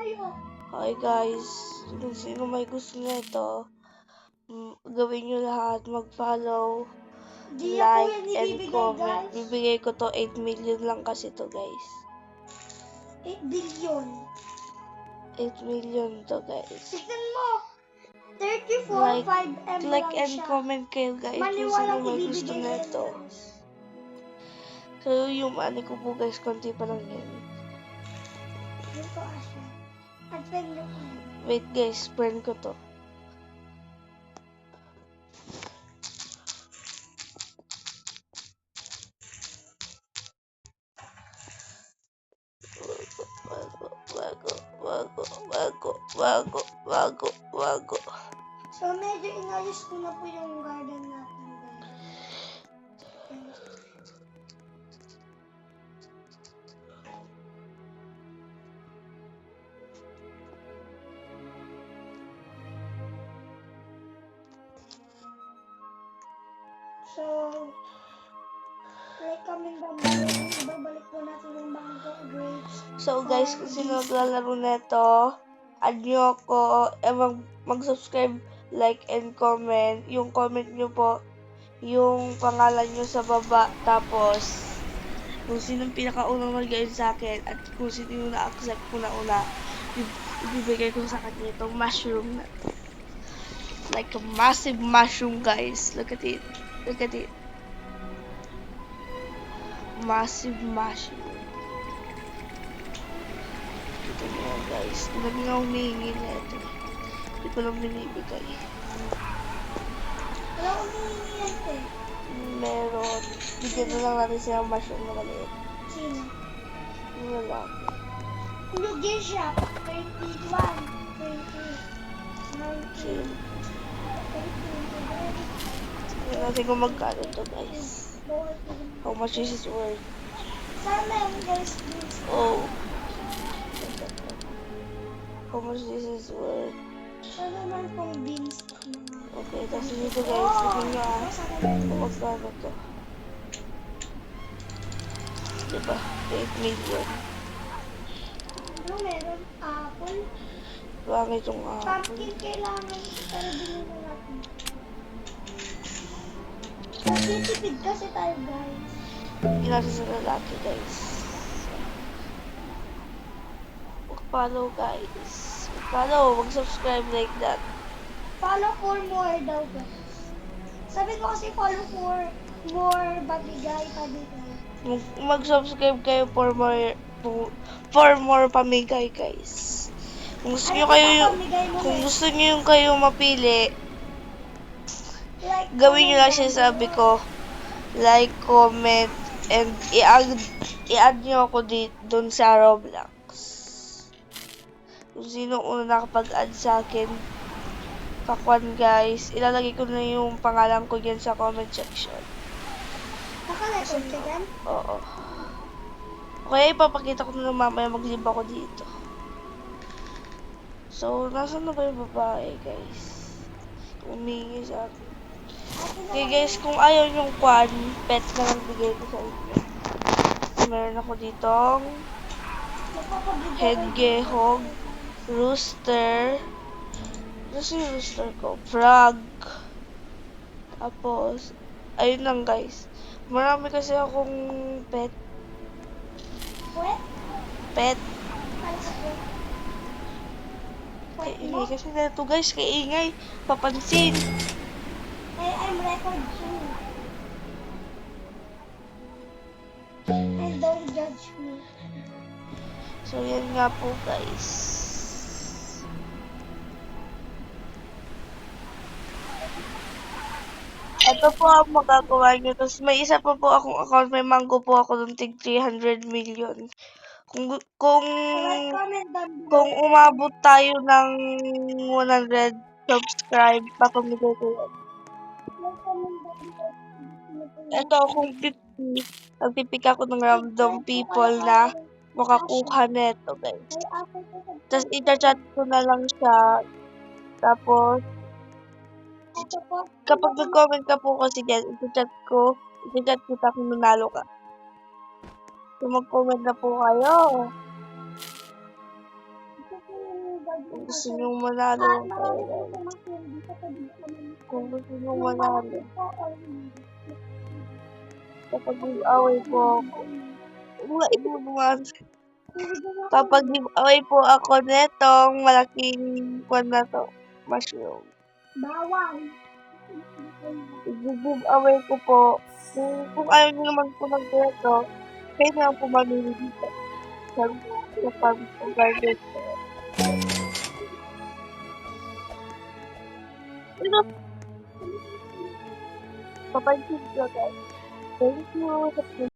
Hi guys, kung sino may gusto nito, gawin nyo lahat, mag-follow, like, and comment. Bibigay ko to 8 million lang kasi to guys. 8 billion. 8 million to guys. Tignan mo. 34, 5 M Like lang and siya. comment kayo guys kung sino Maniwalang may gusto ibibigay na yan, nito. guys. So yung money ko po guys, konti pa lang yan. Ito Asha. At friend ko. Wait guys, friend ko to. Wago. So medyo inalis ko na po yung garden natin guys. So, like kami babalik po natin yung mango grapes. So guys, kung sino naglalaro neto, add nyo ako, mag-subscribe, like, and comment. Yung comment nyo po, yung pangalan nyo sa baba, tapos, kung sino pinakaunang mag-join sa akin, at kung sino yung na-accept ko na una, ibibigay ko sa kanya itong mushroom na to. Like a massive mushroom, guys. Look at it. Massive mushroom. Ito nyo guys. Hindi nga humihingi na ito. Hindi ko lang binibigay. Wala akong humihingi yan eh. Meron. Bigyan na lang natin siya ng mushroom na maliit. Sino? Yung lalaki. Lugi siya. 31, 20, 19, Tignan natin kung magkano to guys. How much is it worth? Sana yung guys, please. Oh. How much this is worth? Sana naman pong beans. Okay, tapos dito guys, tignan nyo kung magkano to. Diba? 8 million. Ano meron? Apple? Pangit yung apple. Pumpkin kailangan para bilhin na natin. Nagtitipid kasi tayo guys. Hindi natin sa lalaki guys. Mag-follow guys. Mag-follow, mag-subscribe like that. Follow for more daw guys. Sabi ko kasi follow for more pamigay. Mag-subscribe kayo for more pamigay guys. Kung gusto nyo yung kayo mapili, like, gawin nyo lang siya sabi ko. Like, comment, and i-add nyo ako dun sa Roblox. Kung sino una nakapag-add sa akin, pakwan guys, ilalagay ko na yung pangalan ko dyan sa comment section. Naka-record ka dyan? Oo. Okay, ipapakita ko na lang mamaya mag-live ako dito. So, nasan na ba yung babae guys? Humingi sa akin. Okay guys, kung ayaw yung pet na lang bigay ko sa inyo. Meron ako ditong hedgehog, rooster. Ano si rooster ko? Frog. Tapos, ayun lang guys. Marami kasi akong pet. Pet. Kaingay kasi na ito guys, kaingay. Papansin. I'm record too. And don't judge me. So, yan nga po guys. Ito po ang magagawa nyo. Tapos may isa pa po akong account. May mango po ako ng tig 300 million. Kung umabot tayo ng 100 subscribe, papamigay ko yan. Ito kung 50, magpipik ako ng random people na makakuha neto guys. Tapos i-chat ko na lang siya. Tapos, kapag nag-comment ka po kasi dyan, i-chat kita kung nanalo ka. So, mag-comment na po kayo. Kung gusto nyo manalo, kung gusto nyo manalo, kapag giveaway po ako, wala inunuman. Kapag giveaway po ako netong malaking kwan na to, mushroom. Bawal. I-giveaway ko po. Kung ayaw nyo naman po ng ganito, kayo na lang po mamili dito. Sa pag-garden ko. Ito, papansin ko guys. Thank you.